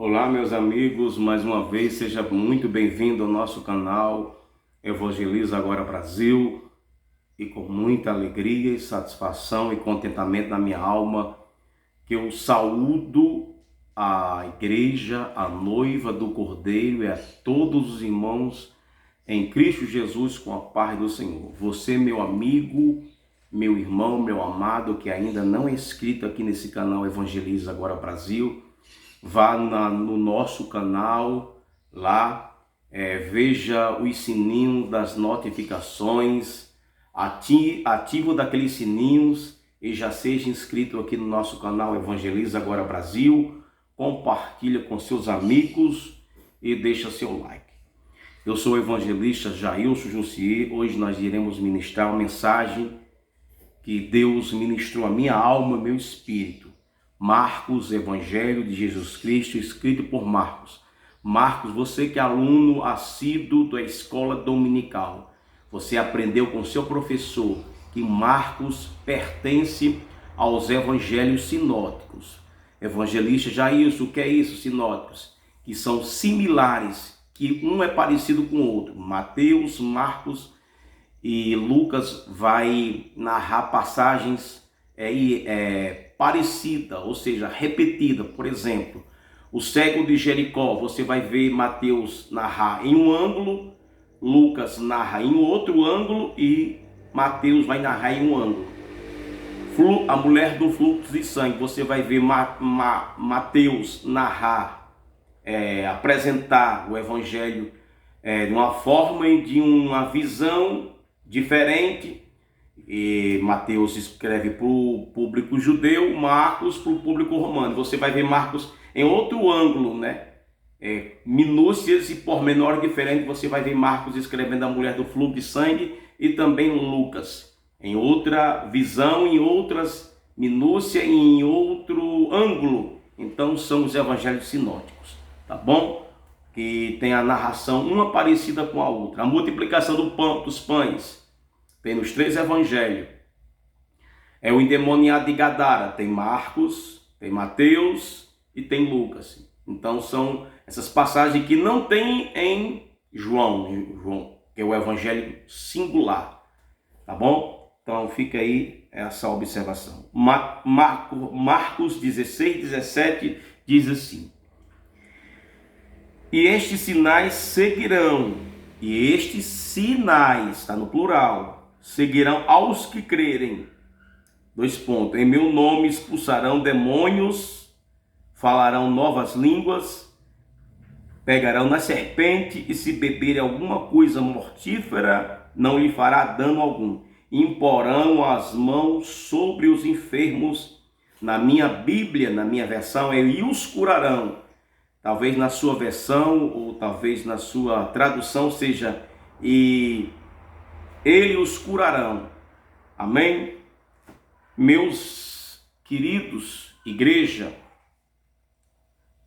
Olá, meus amigos, mais uma vez, seja muito bem-vindo ao nosso canal Evangeliza Agora Brasil. E com muita alegria e satisfação e contentamento na minha alma, que eu saúdo a igreja, a noiva do Cordeiro e a todos os irmãos em Cristo Jesus com a paz do Senhor. Você, meu amigo, meu irmão, meu amado, que ainda não é inscrito aqui nesse canal Evangeliza Agora Brasil, vá no nosso canal lá, veja os sininhos das notificações, ativo daqueles sininhos e já seja inscrito aqui no nosso canal Evangeliza Agora Brasil, compartilha com seus amigos e deixa seu like. Eu sou o evangelista Jailson Jussier. Hoje nós iremos ministrar uma mensagem que Deus ministrou a minha alma e meu espírito. Marcos, Evangelho de Jesus Cristo, escrito por Marcos. Marcos, você que é aluno assíduo da escola dominical, você aprendeu com seu professor que Marcos pertence aos evangelhos sinóticos. Evangelista Jailson, o que é isso, sinóticos? Que são similares, que um é parecido com o outro. Mateus, Marcos e Lucas vai narrar passagens parecida, ou seja, repetida. Por exemplo, o cego de Jericó, você vai ver Mateus narrar em um ângulo, Lucas narra em outro ângulo e Mateus vai narrar em um ângulo. A mulher do fluxo de sangue, você vai ver Mateus narrar, apresentar o evangelho de uma forma e de uma visão diferente. E Mateus escreve para o público judeu, Marcos para o público romano. Você vai ver Marcos em outro ângulo, minúcias e pormenores diferentes. Você vai ver Marcos escrevendo a mulher do fluxo de sangue e também Lucas em outra visão, em outras minúcias, em outro ângulo. Então são os evangelhos sinóticos, tá bom? Que tem a narração uma parecida com a outra. A multiplicação dos pães tem nos três evangelhos. O endemoniado de Gadara, tem Marcos, tem Mateus e tem Lucas. Então são essas passagens que não tem em João, que é o evangelho singular. Tá bom? Então fica aí essa observação. Marcos 16, 17 diz assim: e estes sinais seguirão, e estes sinais, está no plural, seguirão aos que crerem. Em meu nome expulsarão demônios, falarão novas línguas, pegarão na serpente, e se beberem alguma coisa mortífera, não lhe fará dano algum. Imporão as mãos sobre os enfermos. Na minha Bíblia, na minha versão, e os curarão. Talvez na sua versão, ou talvez na sua tradução seja e ele os curarão. Amém? Meus queridos, igreja,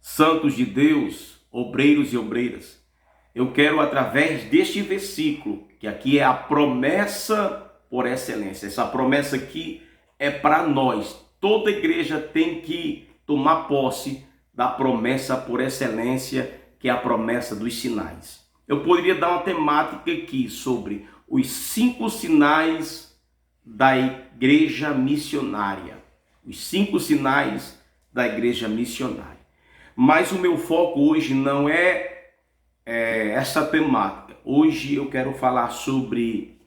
santos de Deus, obreiros e obreiras, eu quero, através deste versículo, que aqui é a promessa por excelência, essa promessa aqui é para nós. Toda igreja tem que tomar posse da promessa por excelência, que é a promessa dos sinais. Eu poderia dar uma temática aqui sobre os 5 sinais da igreja missionária. Os 5 sinais da igreja missionária. Mas o meu foco hoje não é essa temática. Hoje eu quero falar sobre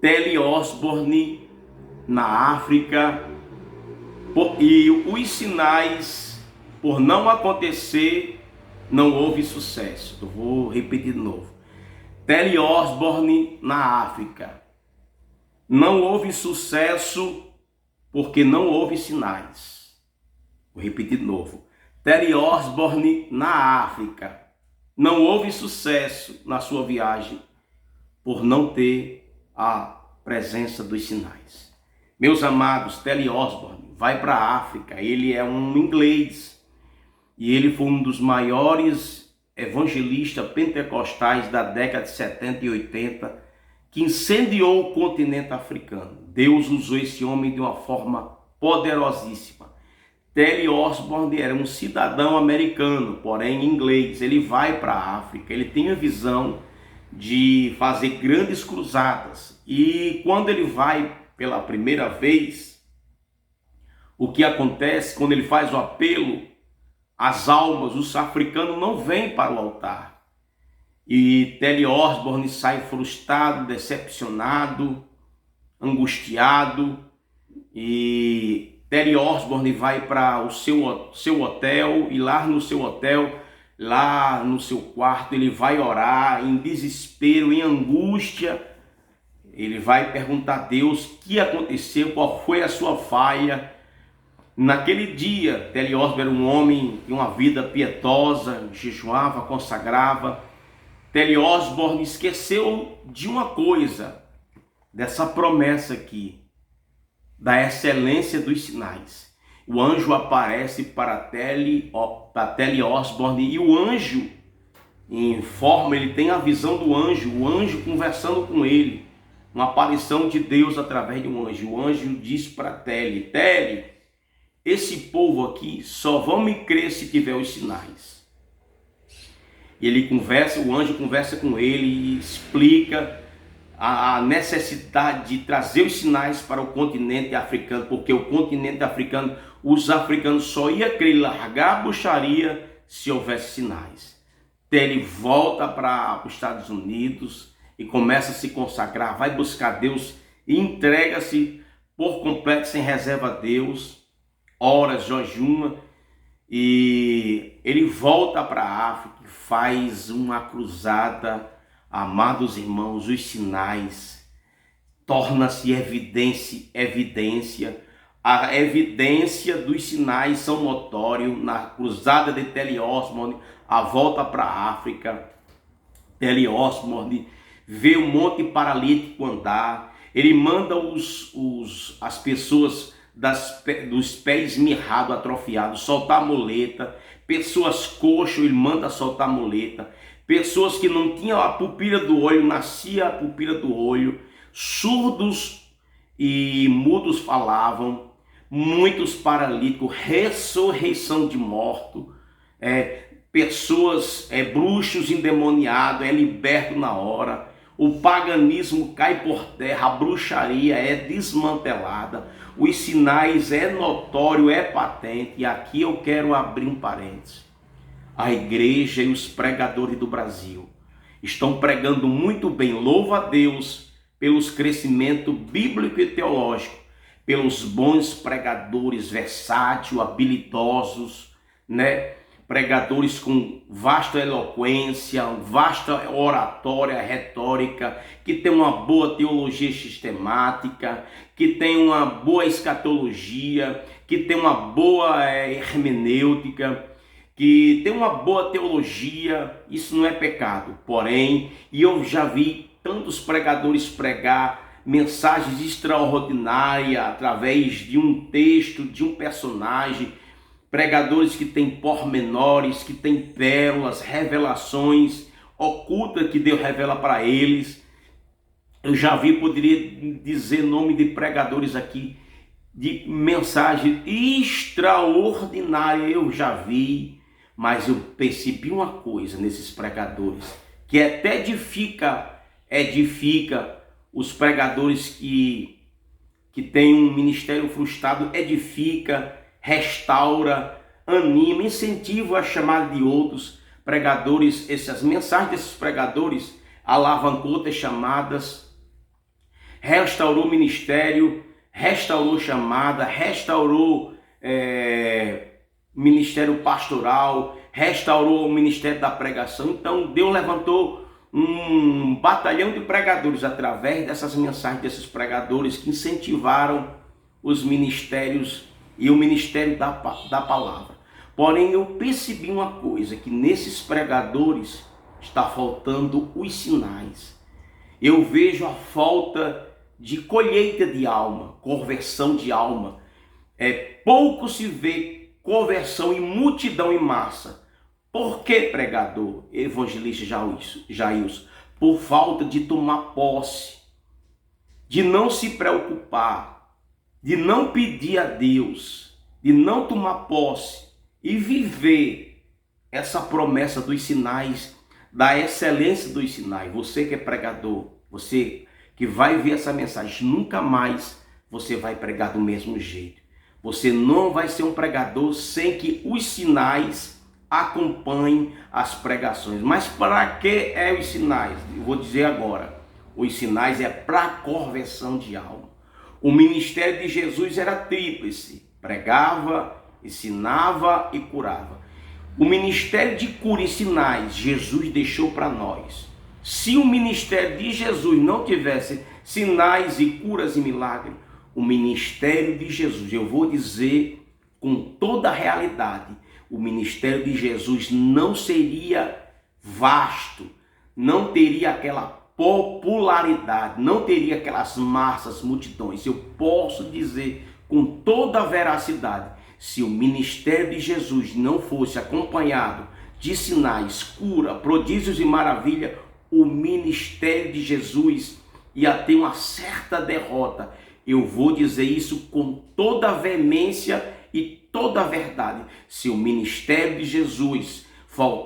Telly Osborne na África e os sinais, por não acontecer, não houve sucesso. Eu vou repetir de novo. Telly Osborne na África. Não houve sucesso porque não houve sinais. Vou repetir de novo. Telly Osborne na África. Não houve sucesso na sua viagem por não ter a presença dos sinais. Meus amados, Telly Osborne vai para a África. Ele é um inglês e ele foi um dos maiores evangelistas pentecostais da década de 70 e 80, que incendiou o continente africano. Deus usou esse homem de uma forma poderosíssima. Telly Osborne era um cidadão americano, porém inglês. Ele vai para a África, ele tem a visão de fazer grandes cruzadas. E quando ele vai pela primeira vez, o que acontece quando ele faz o apelo às almas, os africanos não vêm para o altar. E Telly Osborne sai frustrado, decepcionado, angustiado, e Telly Osborne vai para o seu hotel, e lá no seu hotel, lá no seu quarto, ele vai orar em desespero, em angústia. Ele vai perguntar a Deus o que aconteceu, qual foi a sua falha. Naquele dia, Telly Osborne era um homem de uma vida pietosa, jejuava, consagrava. Telly Osborne esqueceu de uma coisa, dessa promessa aqui, da excelência dos sinais. O anjo aparece para Telly Osborne, e o anjo ele tem a visão do anjo, o anjo conversando com ele, uma aparição de Deus através de um anjo. O anjo diz para Telly: esse povo aqui só vão me crer se tiver os sinais. O anjo conversa com ele e explica a necessidade de trazer os sinais para o continente africano, porque o continente africano, os africanos só iam querer largar a bruxaria se houvesse sinais. Telly volta para os Estados Unidos e começa a se consagrar, vai buscar Deus e entrega-se por completo, sem reserva a Deus, ora, jejuma, e ele volta para a África e faz uma cruzada. Amados irmãos, os sinais torna-se evidência. A evidência dos sinais são notórios na cruzada de Telly Osborne, a volta para a África. Telly Osborne vê um monte paralítico andar. Ele manda as pessoas dos pés mirrados, atrofiados, soltar a muleta. Pessoas coxas, ele manda soltar a muleta. Pessoas que não tinham a pupila do olho, nascia a pupila do olho. Surdos e mudos falavam. Muitos paralíticos, ressurreição de mortos. Pessoas, bruxos endemoniados, liberto na hora. O paganismo cai por terra, a bruxaria é desmantelada. Os sinais é notório, é patente. E aqui eu quero abrir um parênteses. A igreja e os pregadores do Brasil estão pregando muito bem, louva a Deus pelos crescimento bíblico e teológico, pelos bons pregadores versáteis, habilidosos, pregadores com vasta eloquência, vasta oratória, retórica, que tem uma boa teologia sistemática, que tem uma boa escatologia, que tem uma boa hermenêutica, que tem uma boa teologia. Isso não é pecado. Porém, e eu já vi tantos pregadores pregar mensagens extraordinárias através de um texto, de um personagem, pregadores que têm pormenores, que têm pérolas, revelações ocultas que Deus revela para eles. Eu já vi, poderia dizer nome de pregadores aqui, de mensagem extraordinária, eu já vi. Mas eu percebi uma coisa nesses pregadores, que até edifica os pregadores que têm um ministério frustrado, edifica, restaura, anima, incentiva a chamada de outros pregadores. Essas mensagens desses pregadores alavancou outras chamadas, restaurou o ministério, restaurou chamada, restaurou ministério pastoral, restaurou o ministério da pregação. Então Deus levantou um batalhão de pregadores através dessas mensagens desses pregadores que incentivaram os ministérios e o ministério da palavra. Porém, eu percebi uma coisa, que nesses pregadores está faltando os sinais. Eu vejo a falta de colheita de alma, conversão de alma. Pouco se vê conversão em multidão em massa. Por que, pregador, evangelista Jailson? Por falta de tomar posse, de não se preocupar, de não pedir a Deus de não tomar posse e viver essa promessa dos sinais, da excelência dos sinais. Você que é pregador, você que vai ver essa mensagem, nunca mais você vai pregar do mesmo jeito. Você não vai ser um pregador sem que os sinais acompanhem as pregações. Mas para que é os sinais? Eu vou dizer agora. Os sinais é para conversão de alma. O ministério de Jesus era tríplice: pregava, ensinava e curava. O ministério de cura e sinais Jesus deixou para nós. Se o ministério de Jesus não tivesse sinais e curas e milagres, o ministério de Jesus, eu vou dizer com toda a realidade, o ministério de Jesus não seria vasto, não teria aquela popularidade, não teria aquelas massas, multidões. Eu posso dizer com toda a veracidade, se o ministério de Jesus não fosse acompanhado de sinais, cura, prodígios e maravilha, o ministério de Jesus ia ter uma certa derrota. Eu vou dizer isso com toda a veemência e toda a verdade. Se o ministério de Jesus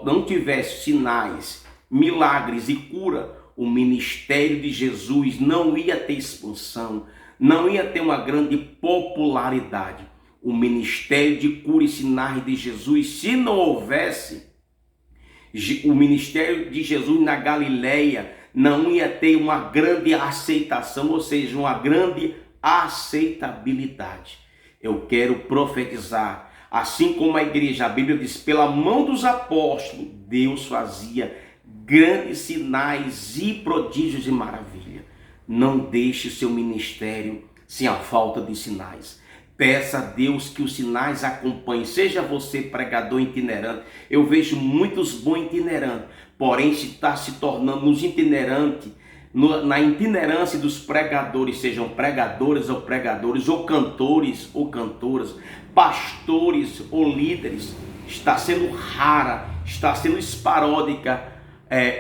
não tivesse sinais, milagres e cura, o ministério de Jesus não ia ter expansão, não ia ter uma grande popularidade. O ministério de cura e sinais de Jesus, se não houvesse, o ministério de Jesus na Galileia não ia ter uma grande aceitação, ou seja, uma grande aceitabilidade. Eu quero profetizar, assim como a igreja, a Bíblia diz, pela mão dos apóstolos, Deus fazia grandes sinais e prodígios e maravilha. Não deixe seu ministério sem a falta de sinais. Peça a Deus que os sinais acompanhem. Seja você pregador itinerante. Eu vejo muitos bons itinerantes, porém está se tornando nos itinerantes, na itinerância dos pregadores, sejam pregadores ou pregadores, ou cantores ou cantoras, pastores ou líderes, está sendo rara, está sendo esporádica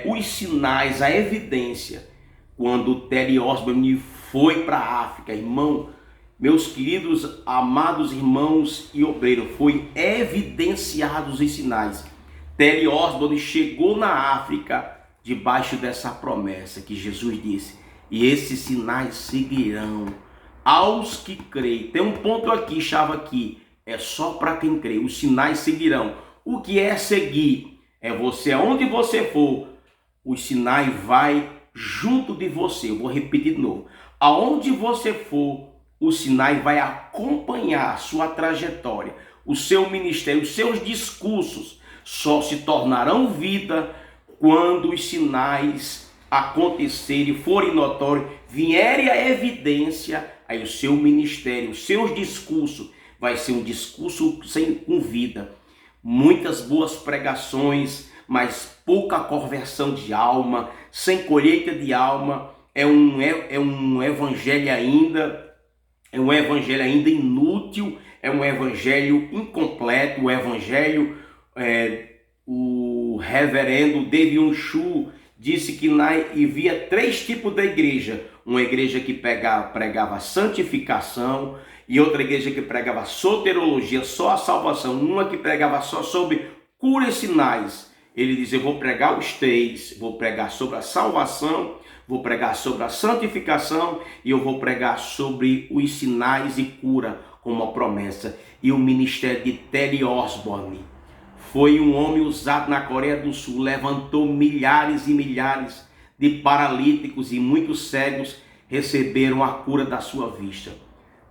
os sinais, a evidência. Quando Terry Osborne foi para a África, irmão, meus queridos, amados irmãos e obreiros, foi evidenciados os sinais. Terry Osborne chegou na África debaixo dessa promessa que Jesus disse: e esses sinais seguirão aos que creem. Tem um ponto aqui, chave aqui, é só para quem crê. Os sinais seguirão. O que é seguir? É você, aonde você for, os sinais vai junto de você. Eu vou repetir de novo. Aonde você for, o sinais vai acompanhar a sua trajetória, o seu ministério, os seus discursos só se tornarão vida quando os sinais acontecerem, forem notórios, vierem a evidência, aí o seu ministério, os seus discursos, vai ser um discurso com vida. Muitas boas pregações, mas pouca conversão de alma, sem colheita de alma, é um evangelho ainda inútil, é um evangelho incompleto, o evangelho, o reverendo David Chu disse que havia 3 tipos de igreja: uma igreja que pregava santificação, e outra igreja que pregava soterologia, só a salvação, uma que pregava só sobre cura e sinais. Ele diz: eu vou pregar os 3, vou pregar sobre a salvação, vou pregar sobre a santificação e eu vou pregar sobre os sinais e cura como uma promessa. E o ministério de Terry Osborne foi um homem usado na Coreia do Sul, levantou milhares e milhares de paralíticos e muitos cegos receberam a cura da sua vista.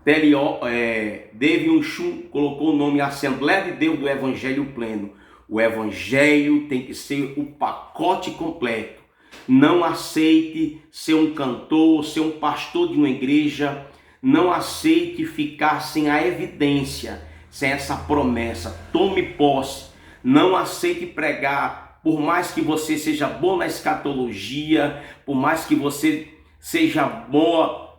David Chun colocou o nome Assembleia de Deus do Evangelho Pleno. O Evangelho tem que ser o pacote completo. Não aceite ser um cantor, ser um pastor de uma igreja. Não aceite ficar sem a evidência, sem essa promessa. Tome posse. Não aceite pregar, por mais que você seja bom na escatologia, por mais que você seja boa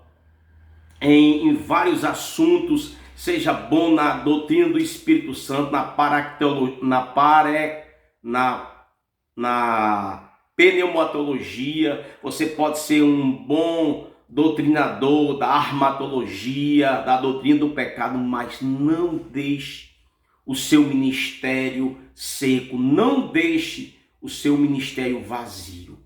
em vários assuntos, seja bom na doutrina do Espírito Santo, na pneumatologia, você pode ser um bom doutrinador da armatologia, da doutrina do pecado, mas não deixe o seu ministério seco, não deixe o seu ministério vazio.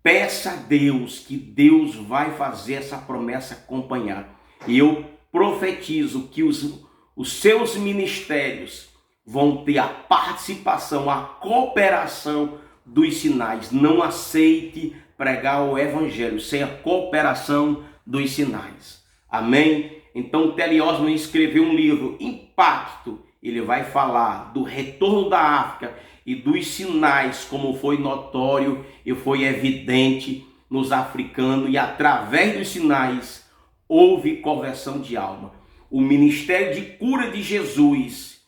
Peça a Deus que Deus vai fazer essa promessa acompanhar. E eu profetizo que os seus ministérios vão ter a participação, a cooperação dos sinais. Não aceite pregar o evangelho sem a cooperação dos sinais. Amém? Então, Terry Osman escreveu um livro, Impacto. Ele vai falar do retorno da África e dos sinais, como foi notório e foi evidente nos africanos, e através dos sinais houve conversão de alma. O ministério de cura de Jesus,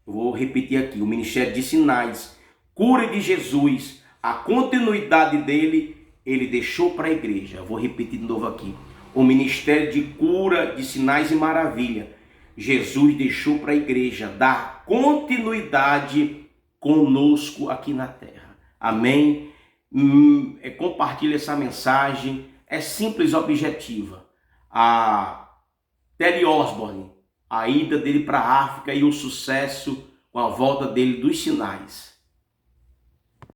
vou repetir aqui, o ministério de sinais, cura de Jesus, a continuidade dele, ele deixou para a igreja. Vou repetir de novo aqui. O ministério de cura, de sinais e maravilha, Jesus deixou para a igreja dar continuidade conosco aqui na terra. Amém? Compartilhe essa mensagem. É simples e objetiva. A Terry Osborne, a ida dele para a África e o sucesso com a volta dele dos sinais.